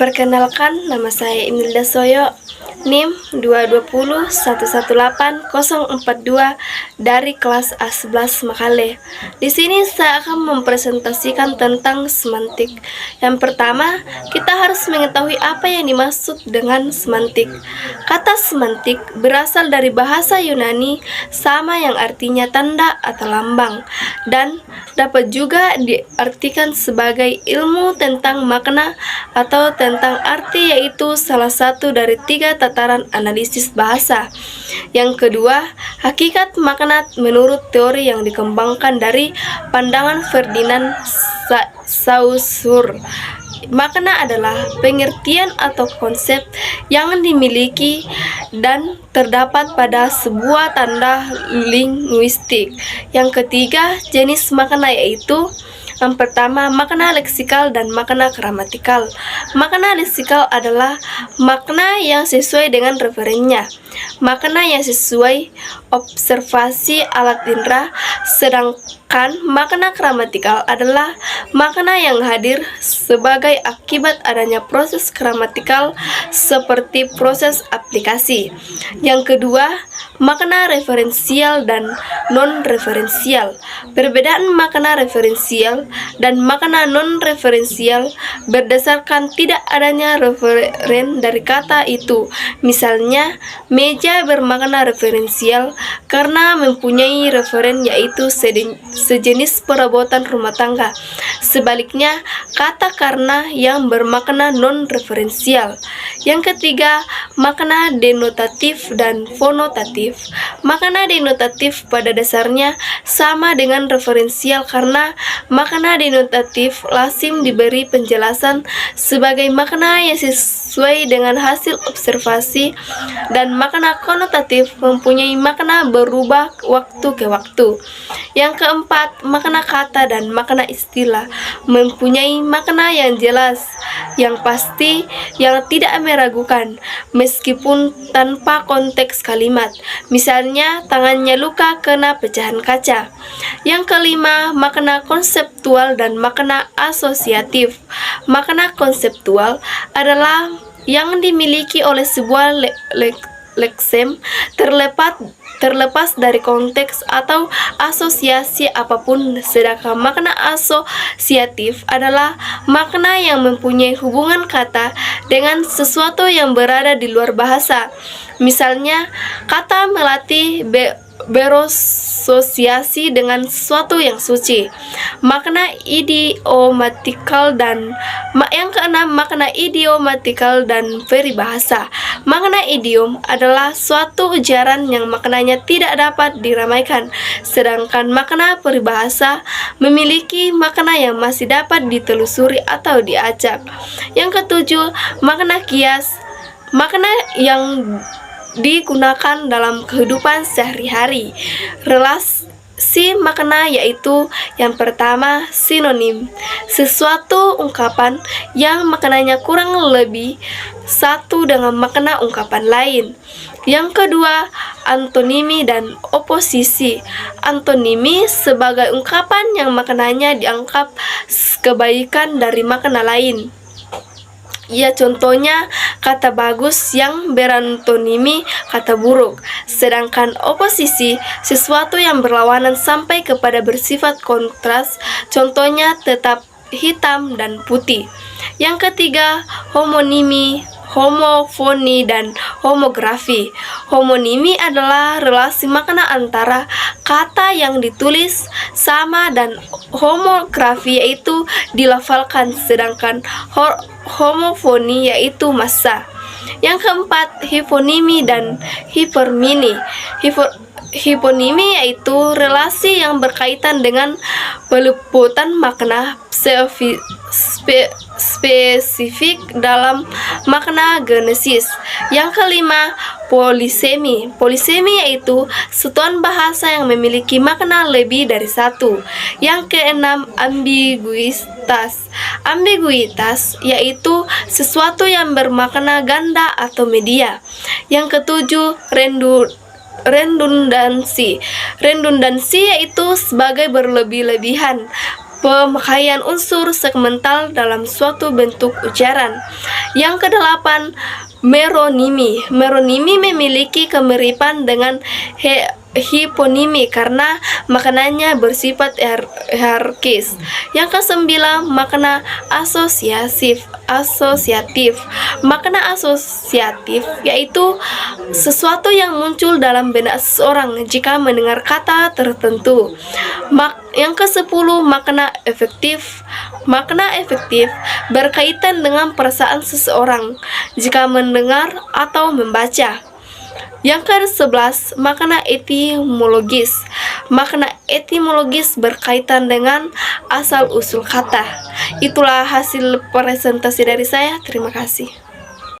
Perkenalkan, nama saya Imelda Soyo, NIM 220118042 dari kelas A11 Makale. Di sini saya akan mempresentasikan tentang semantik. Yang pertama, kita harus mengetahui apa yang dimaksud dengan semantik. Kata semantik berasal dari bahasa Yunani sama yang artinya tanda atau lambang, dan dapat juga diartikan sebagai ilmu tentang makna atau tentang arti, yaitu salah satu dari 3 tataran analisis bahasa. Yang kedua, hakikat makna menurut teori yang dikembangkan dari pandangan Ferdinand Saussure. Makna adalah pengertian atau konsep yang dimiliki dan terdapat pada sebuah tanda linguistik. Yang ketiga, jenis makna yaitu yang pertama, makna leksikal dan makna gramatikal. Makna leksikal adalah makna yang sesuai dengan referensinya, makna yang sesuai observasi alat indera, sedangkan makna gramatikal adalah makna yang hadir sebagai akibat adanya proses gramatikal seperti proses aplikasi. Yang kedua, makna referensial dan non-referensial. Perbedaan makna referensial dan makna non-referensial berdasarkan tidak adanya referen dari kata itu. Misalnya, meja bermakna referensial karena mempunyai referen, yaitu sejenis perabotan rumah tangga. Sebaliknya, kata karena yang bermakna non-referensial. Yang ketiga, makna denotatif dan fonotatif. Makna denotatif pada dasarnya sama dengan referensial karena makna denotatif lazim diberi penjelasan sebagai makna yang sesuai dengan hasil observasi, dan makna konotatif mempunyai makna berubah waktu ke waktu. Yang keempat, makna kata dan makna istilah mempunyai makna yang jelas, yang pasti, yang tidak meragukan, meskipun tanpa konteks kalimat. Misalnya, tangannya luka kena pecahan kaca. Yang kelima, makna konseptual dan makna asosiatif. Makna konseptual adalah yang dimiliki oleh sebuah leksem terlepas dari konteks atau asosiasi apapun, sedangkan makna asosiatif adalah makna yang mempunyai hubungan kata dengan sesuatu yang berada di luar bahasa. Misalnya, kata melatih berasosiasi dengan sesuatu yang suci. Makna idiomatikal dan yang keenam, makna idiomatikal dan peribahasa. Makna idiom adalah suatu ujaran yang maknanya tidak dapat diramaikan, sedangkan makna peribahasa memiliki makna yang masih dapat ditelusuri atau diacak. Yang ketujuh, makna kias. Makna yang digunakan dalam kehidupan sehari-hari. Relasi makna yaitu yang pertama, sinonim, sesuatu ungkapan yang maknanya kurang lebih satu dengan makna ungkapan lain. Yang kedua, antonimi dan oposisi. Antonimi sebagai ungkapan yang maknanya dianggap kebaikan dari makna lain. Ya, contohnya kata bagus yang berantonimi kata buruk. Sedangkan oposisi sesuatu yang berlawanan sampai kepada bersifat kontras, contohnya tetap hitam dan putih. Yang ketiga, homonimi, homofoni, dan homografi. Homonimi adalah relasi makna antara kata yang ditulis sama, dan homografi yaitu dilafalkan, sedangkan homofoni yaitu massa. Yang keempat, hiponimi dan hipermini. Hiponimi yaitu relasi yang berkaitan dengan peliputan makna spesifik dalam makna genesis. Yang kelima, polisemi. Polisemi yaitu satuan bahasa yang memiliki makna lebih dari satu. Yang keenam, ambiguitas. Ambiguitas yaitu sesuatu yang bermakna ganda atau media. Yang ketujuh, redundansi. Redundansi yaitu sebagai berlebih-lebihan pemakaian unsur segmental dalam suatu bentuk ujaran. Yang kedelapan, meronimi. Meronimi memiliki kemiripan dengan hiponimi karena maknanya bersifat hierarkis. Yang kesembilan, makna asosiatif. Makna asosiatif yaitu sesuatu yang muncul dalam benak seseorang jika mendengar kata tertentu. Yang kesepuluh, makna efektif. Makna efektif berkaitan dengan perasaan seseorang jika mendengar atau membaca. Yang ke-11, makna etimologis. Makna etimologis berkaitan dengan asal-usul kata. Itulah hasil presentasi dari saya. Terima kasih.